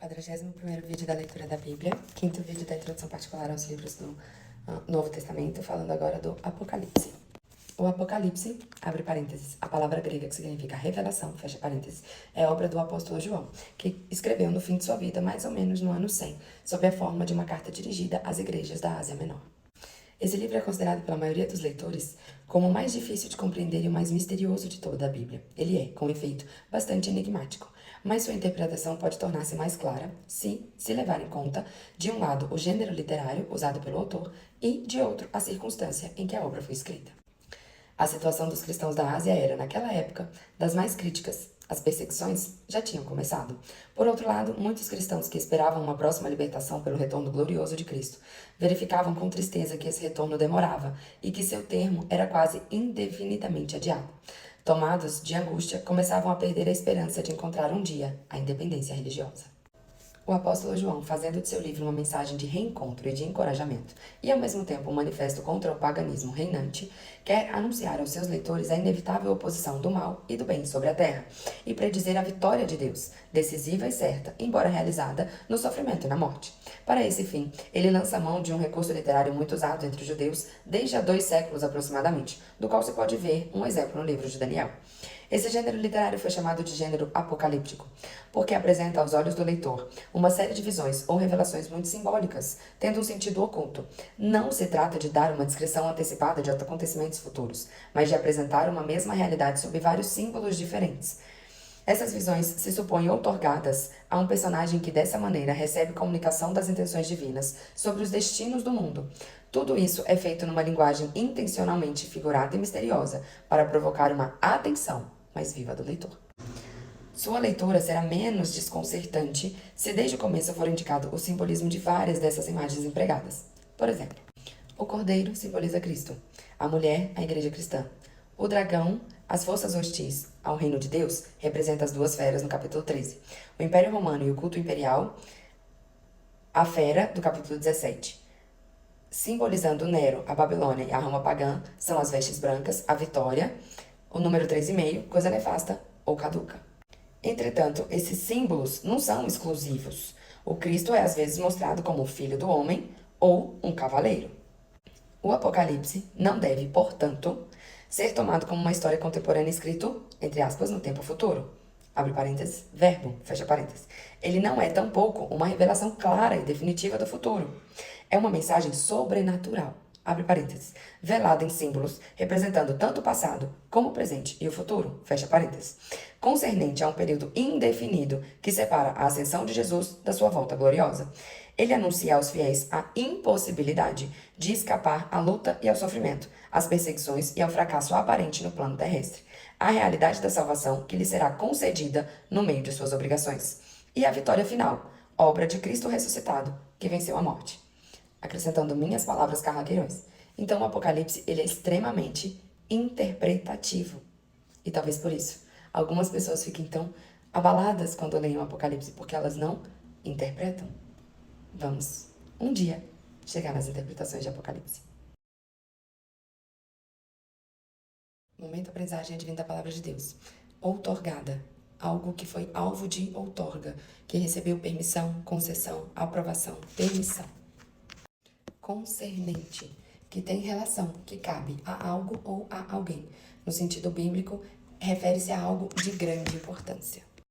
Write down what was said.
41º vídeo da leitura da Bíblia, 5º vídeo da introdução particular aos livros do Novo Testamento, falando agora do Apocalipse. O Apocalipse, abre parênteses, a palavra grega que significa revelação, fecha parênteses, é obra do apóstolo João, que escreveu no fim de sua vida, mais ou menos no ano 100, sob a forma de uma carta dirigida às igrejas da Ásia Menor. Esse livro é considerado pela maioria dos leitores como o mais difícil de compreender e o mais misterioso de toda a Bíblia. Ele é, com efeito, bastante enigmático, mas sua interpretação pode tornar-se mais clara se levar em conta, de um lado, o gênero literário usado pelo autor e, de outro, a circunstância em que a obra foi escrita. A situação dos cristãos da Ásia era, naquela época, das mais críticas. As perseguições já tinham começado. Por outro lado, muitos cristãos que esperavam uma próxima libertação pelo retorno glorioso de Cristo verificavam com tristeza que esse retorno demorava e que seu termo era quase indefinidamente adiado. Tomados de angústia, começavam a perder a esperança de encontrar um dia a independência religiosa. O apóstolo João, fazendo de seu livro uma mensagem de reencontro e de encorajamento, e ao mesmo tempo um manifesto contra o paganismo reinante, quer anunciar aos seus leitores a inevitável oposição do mal e do bem sobre a terra, e predizer a vitória de Deus, decisiva e certa, embora realizada no sofrimento e na morte. Para esse fim, ele lança mão de um recurso literário muito usado entre os judeus desde há 2 séculos aproximadamente, do qual se pode ver um exemplo no livro de Daniel. Esse gênero literário foi chamado de gênero apocalíptico, porque apresenta aos olhos do leitor uma série de visões ou revelações muito simbólicas, tendo um sentido oculto. Não se trata de dar uma descrição antecipada de acontecimentos futuros, mas de apresentar uma mesma realidade sob vários símbolos diferentes. Essas visões se supõem outorgadas a um personagem que, dessa maneira, recebe comunicação das intenções divinas sobre os destinos do mundo. Tudo isso é feito numa linguagem intencionalmente figurada e misteriosa, para provocar uma atenção mais viva do leitor. Sua leitura será menos desconcertante se desde o começo for indicado o simbolismo de várias dessas imagens empregadas. Por exemplo, o cordeiro simboliza Cristo, a mulher, a igreja cristã. O dragão, as forças hostis ao reino de Deus, representa as 2 feras no capítulo 13. O Império Romano e o culto imperial, a fera do capítulo 17. Simbolizando Nero, a Babilônia e a Roma pagã, são as vestes brancas, a vitória, o número 3,5, coisa nefasta ou caduca. Entretanto, esses símbolos não são exclusivos. O Cristo é às vezes mostrado como o filho do homem ou um cavaleiro. O Apocalipse não deve, portanto, ser tomado como uma história contemporânea escrito, entre aspas, no tempo futuro. Abre parênteses, verbo, fecha parênteses. Ele não é tampouco uma revelação clara e definitiva do futuro. É uma mensagem sobrenatural, abre parênteses, velada em símbolos, representando tanto o passado como o presente e o futuro, fecha parênteses, concernente a um período indefinido que separa a ascensão de Jesus da sua volta gloriosa. Ele anuncia aos fiéis a impossibilidade de escapar à luta e ao sofrimento, às perseguições e ao fracasso aparente no plano terrestre, a realidade da salvação que lhe será concedida no meio de suas obrigações, e a vitória final, obra de Cristo ressuscitado, que venceu a morte. Acrescentando minhas palavras carraqueirões. Então o Apocalipse, ele é extremamente interpretativo. E talvez por isso, algumas pessoas fiquem tão abaladas quando leem o Apocalipse, porque elas não interpretam. Vamos, um dia, chegar nas interpretações de Apocalipse. Momento aprendizagem advindo da palavra de Deus. Outorgada. Algo que foi alvo de outorga, que recebeu permissão, concessão, aprovação, permissão. Concernente, que tem relação, que cabe a algo ou a alguém. No sentido bíblico, refere-se a algo de grande importância.